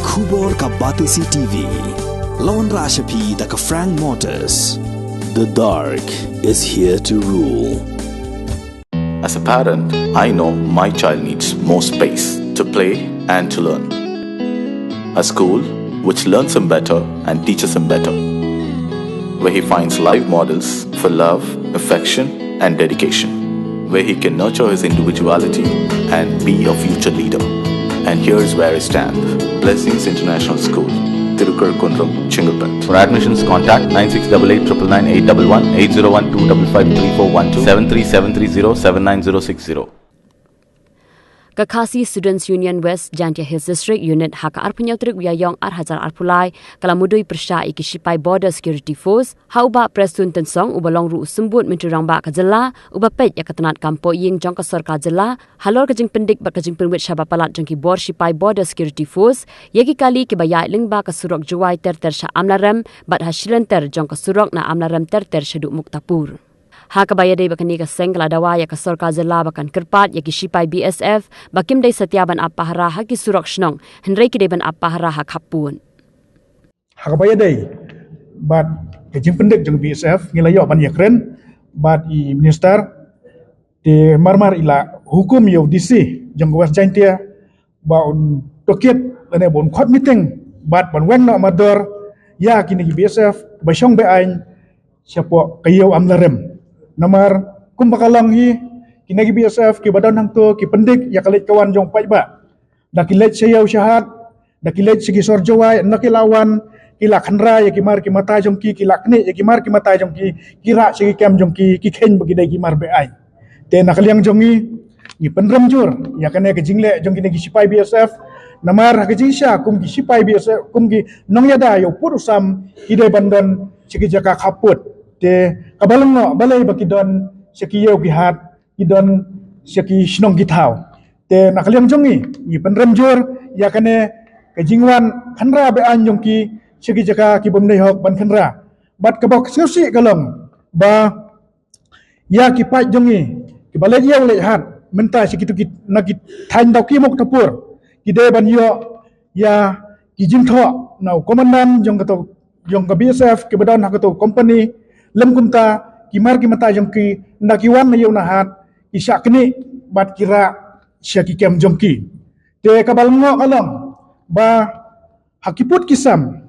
Khubor ka Batisi TV. Lawan Rashapi da ka Frank Motors. The dark is here to rule. As a parent, I know my child needs more space to play and to learn. A school which learns him better and teaches him better, where he finds live models for love, affection and dedication, where he can nurture his individuality and be a future leader. And here's where I stand. Blessings International School, Tirukurakkundram, Chengalpet. For admissions, contact 9688999811 8012553412 73730 Kakasi Students Union West Jantia Hills District Unit haka arpunyatrik wiayong arhajar arpulai kalamudui persya ikisipai Border Security Force hauba prestun tensong ubalong ru sembut menturang ba kajela ubapet yakatanat kampo ying jong kasor kajela halor kajing pendik ba kajing penwit syabapalat jongki bor sipai Border Security Force yagi kali kibaya lingba kasurok juai ter sya amlarem bat hasilan ter jong kasurok na amlarem ter syaduk muktapur. Hakabaya day bakani ka sengla dawa ya kasor ka jela bakan kerpat ya kisipai BSF bakim day setiaban apahara haki surok shnong henrei kideban apahara hakapun. Hakabaya day bat kejing pendek jeng BSF ngilayo ban yakren bat I minister de marmar ila hukum yo DC jeng West Jantia ba on tokit lane bon khot meeting bat ban wen no mador ya kini BSF ba syong be ain siapo kayo amlarem Namar kumbakalang hi kinagi BSF ki badan hang to ki pendik ya kalit kawan jong paiba dakilet sayaw syahat dakilet sigi sorjawai nakilawan kila khanra ya kimar ki mata jong ki lakne ya kimar ki mata jong ki kira sigi kem jong ki ken bagi dai kimar be ai te nakaliang jong ni penrem jur ya kane ke jingle jong kinagi sipai BSF namar ke jingsha kum ki sipai BSF kum ki nong yada yo purusam ide bandan sigi jaka kaput te kabalang no balay bakidon sekiyo gihat idon seki shnong gitaw te nakaliang jongi ni penrem jur ya kane kajingwan khanra be an jongki seki jaka ki bomdai hok ban khanra bat kabok seusi kalong ba ya ki pai jongi ki balay yaw le hat menta seki tu ki nagi thain daw ki mok tapur ki de ban yo ya ki jingtho nau komandan jong kato jong ka BSF ki badan hak kato company lem kumta kimar kimata jongki nakiwan na yaw nahat isya kini bat kira siya kikem jongki te kabalngo kalong ba hakiput kisam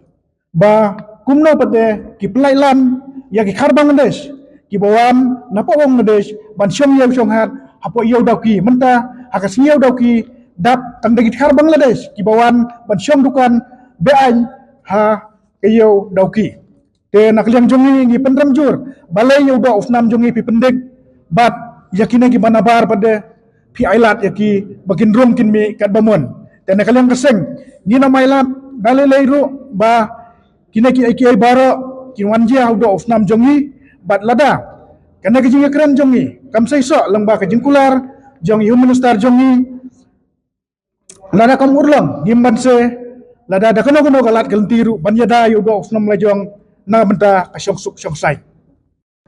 ba kumno pade kiplailan ya ki kharbang ndes ki bawan napawong ndes ban syong yaw syong hat hapo yaw dawki menta hakas yaw dawki dap tang dagit kharbang lades ki bawan ban syong dukan bean ha yaw dawki te nakliang jongi ngi pendram jur balai yo do ofnam jongi pi pendek bat yakina ki banabar pada pi ailat yaki bakin rum kin mi kat bamon te nakliang keseng ni na mailat dalai leiru ba kina ki ai baro kin wanja do ofnam jongi bat lada kana ki jinga keren jongi kam sai so lengba ka jingkular jongi human star jongi lada kam urlang gimban se lada da kono galat geltiru banyada yo do ofnam lajong na benda kasyong suk syong sai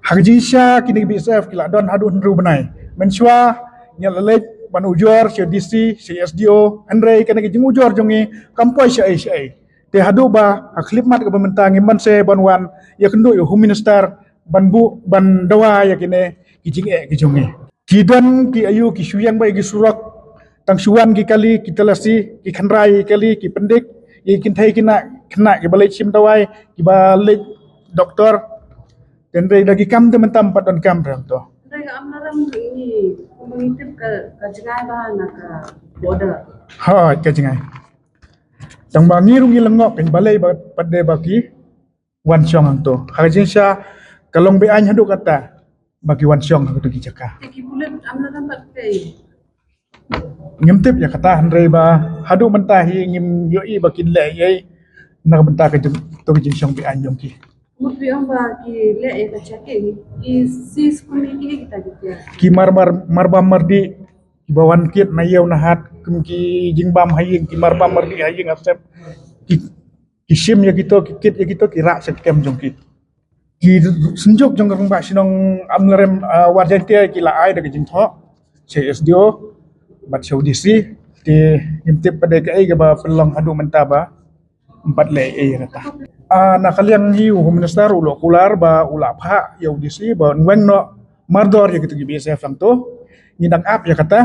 haji sya kini BSF kila don hadu hendru benai mensua nyal lek ban ujor CDC CSDO andre kana ki ujor jongi kampoi syai te hadu ba akhlip mat ka pemerintah ngiman se banwan ya kendu yo home minister banbu ban dawa ya kine ki jinge ki jongi kidan ki ayu ki suyang ba ki surak tang suan ki kali ki telasi ki khanrai kali ki pendik ikin thai kina ki balai sim dawai ki balai doktor dan lagi kam teman tempat dan kam ram to mereka amnaram ini mengintip ke jengai bahan ke border ha ke jengai tang bangi rungi lengok kan balai pada bagi wan syong ang to hajin sya kalong be an hadu kata bagi wan syong hadu ki jaka ki bulat amnaram pakai ngimtip ya kata handrei ba hadu mentahi ngim yoi bakin le yai nak benta ke to jing syong bi anjong ki mupi amba ki le e ka chake ki sis kuni ki kita gitu ki marba mardi ki bawan kit na yew na hat ki jing bam haying ki marba mardi haying accept ki sim ya gitu ki kit ya gitu ki rak sekem jong ki senjuk jong kang ba sinong amlarem warjantia ki la ai da jing tho CSDO bat Saudi si ti ngimtip pada kai ga ba pelong hadu mentaba 4 le kata. Nakaliang hiu minister ulo kular ba ula pha yau disi ba weng no mardor ya gitu BSF lang to. Nidang ap ya kata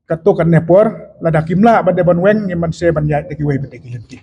kato kan nepor lada kimla ba de ban weng ni man se ban ya te kiwe bete kilenti.